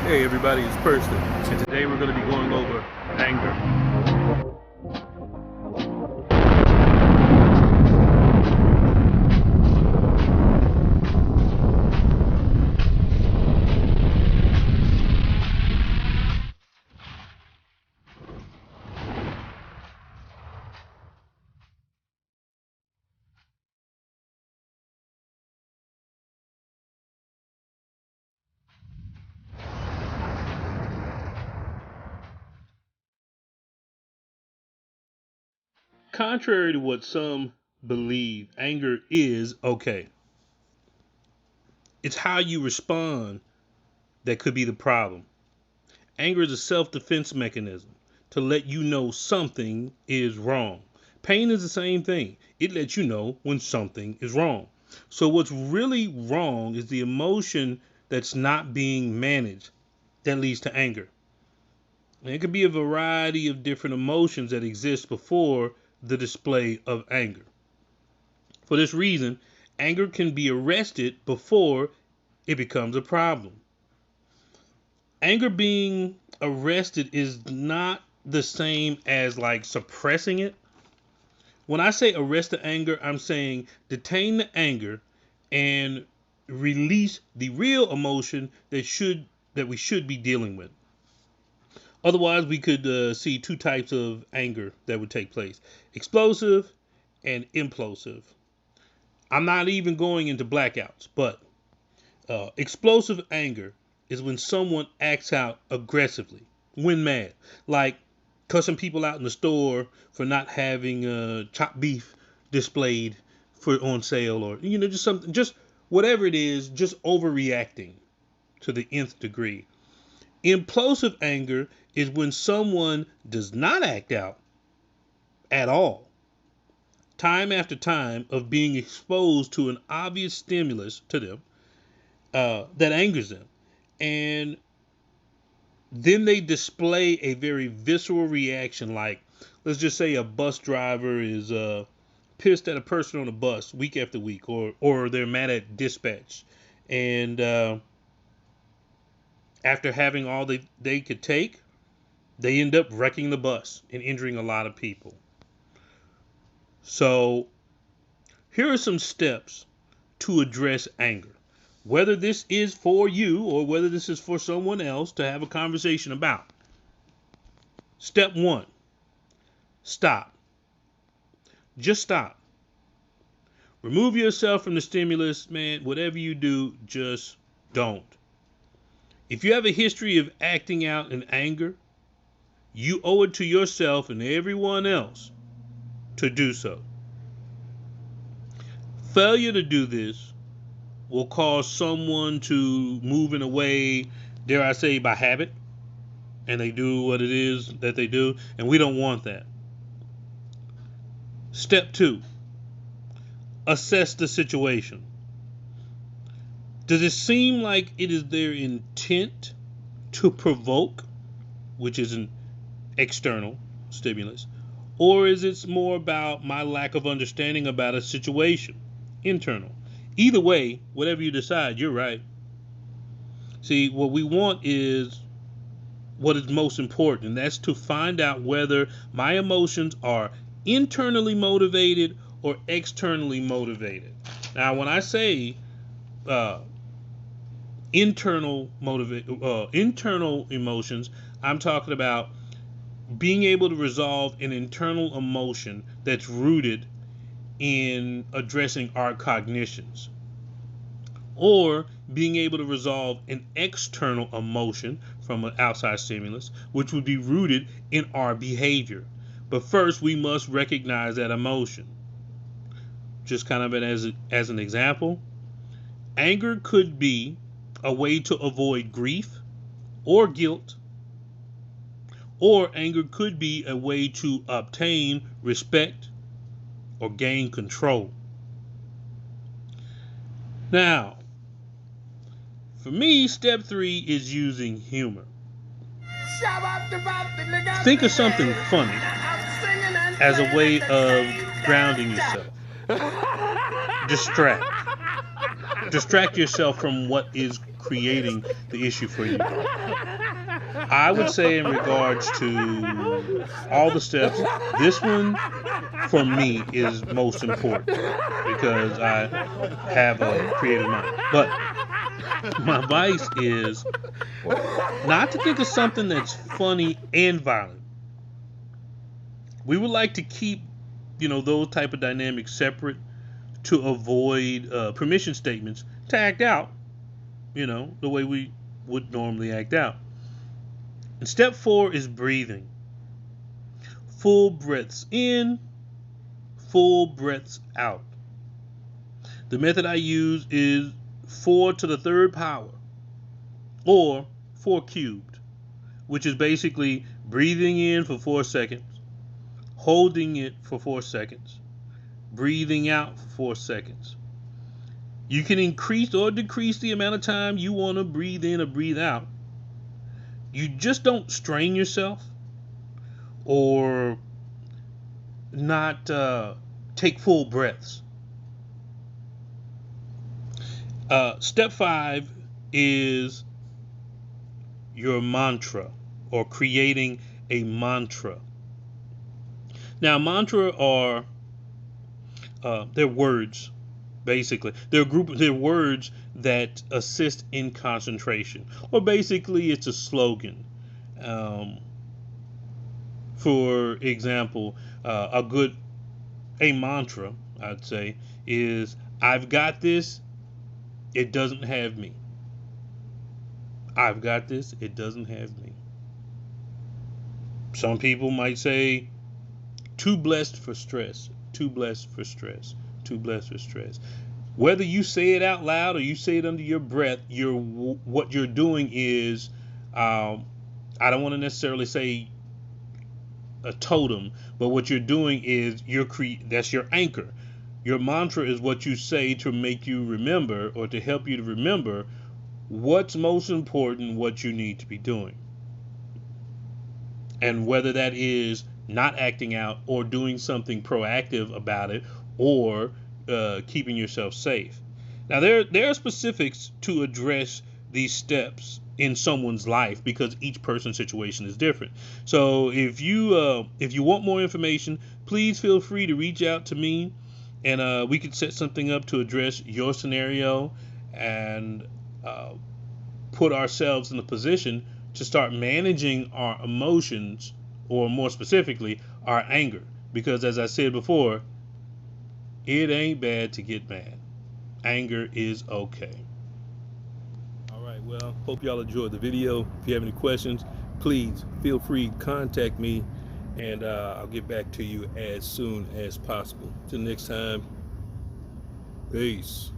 Hey everybody, it's Persley, and today we're going to be going over anger. Contrary to what some believe, anger is okay. It's how you respond that could be the problem. Anger is a self defense mechanism to let you know something is wrong. Pain is the same thing, it lets you know when something is wrong. So, what's really wrong is the emotion that's not being managed that leads to anger. And it could be a variety of different emotions that exist before the display of anger. For this reason, anger can be arrested before it becomes a problem. Anger being arrested is not the same as like suppressing it. When I say arrest the anger, I'm saying detain the anger and release the real emotion that we should be dealing with. Otherwise, we could see two types of anger that would take place: explosive and implosive. I'm not even going into blackouts, but explosive anger is when someone acts out aggressively when mad, like cussing people out in the store for not having chopped beef displayed for on sale, or just something, just whatever it is, just overreacting to the nth degree. Implosive anger is when someone does not act out at all, time after time of being exposed to an obvious stimulus to them that angers them. And then they display a very visceral reaction, like, let's just say a bus driver is pissed at a person on a bus week after week, or they're mad at dispatch. And after having all they could take, they end up wrecking the bus and injuring a lot of people. So here are some steps to address anger. Whether this is for you or whether this is for someone else to have a conversation about. Step one, stop. Just stop. Remove yourself from the stimulus, man. Whatever you do, just don't. If you have a history of acting out in anger, you owe it to yourself and everyone else to do so. Failure to do this will cause someone to move in a way, dare I say, by habit, and they do what it is that they do, and we don't want that. Step two, assess the situation. Does it seem like it is their intent to provoke, which is an external stimulus, or is it more about my lack of understanding about a situation, internal? Either way, whatever you decide, you're right. See, what we want is what is most important, and that's to find out whether my emotions are internally motivated or externally motivated. Now, when I say internal emotions, I'm talking about being able to resolve an internal emotion that's rooted in addressing our cognitions, or being able to resolve an external emotion from an outside stimulus, which would be rooted in our behavior. But first, we must recognize that emotion. Just kind of as an example, anger could be a way to avoid grief or guilt, or anger could be a way to obtain respect or gain control. Now, for me, step three is using humor. Think of something funny as a way of grounding yourself. Distract. distract yourself from what is creating the issue for you. I would say, in regards to all the steps, this one for me is most important because I have a creative mind. But my advice is not to think of something that's funny and violent. We would like to keep, those type of dynamics separate to avoid permission statements to act out, the way we would normally act out. And step 4 is breathing. Full breaths in, full breaths out. The method I use is 4 to the third power, or 4 cubed, which is basically breathing in for 4 seconds, holding it for 4 seconds, breathing out for 4 seconds. You can increase or decrease the amount of time you want to breathe in or breathe out. You just don't strain yourself or not take full breaths. Step 5 is your mantra, or creating a mantra. Now, mantra are they're words, basically. They're words that assist in concentration, or basically it's a slogan. For example, a mantra, I'd say, is "I've got this. It doesn't have me. I've got this. It doesn't have me." Some people might say, "Too blessed for stress. Too blessed for stress. Too blessed for stress." Whether you say it out loud or you say it under your breath, what you're doing is, I don't want to necessarily say a totem, but what you're doing is that's your anchor. Your mantra is what you say to make you remember, or to help you to remember what's most important, what you need to be doing. And whether that is not acting out or doing something proactive about it, or keeping yourself safe. Now, there are specifics to address these steps in someone's life because each person's situation is different. So if you want more information, please feel free to reach out to me, and we could set something up to address your scenario and put ourselves in a position to start managing our emotions, or more specifically, our anger. Because as I said before, it ain't bad to get mad. Anger is okay. All right, well, hope y'all enjoyed the video. If you have any questions, please feel free to contact me, and I'll get back to you as soon as possible. Till next time, peace.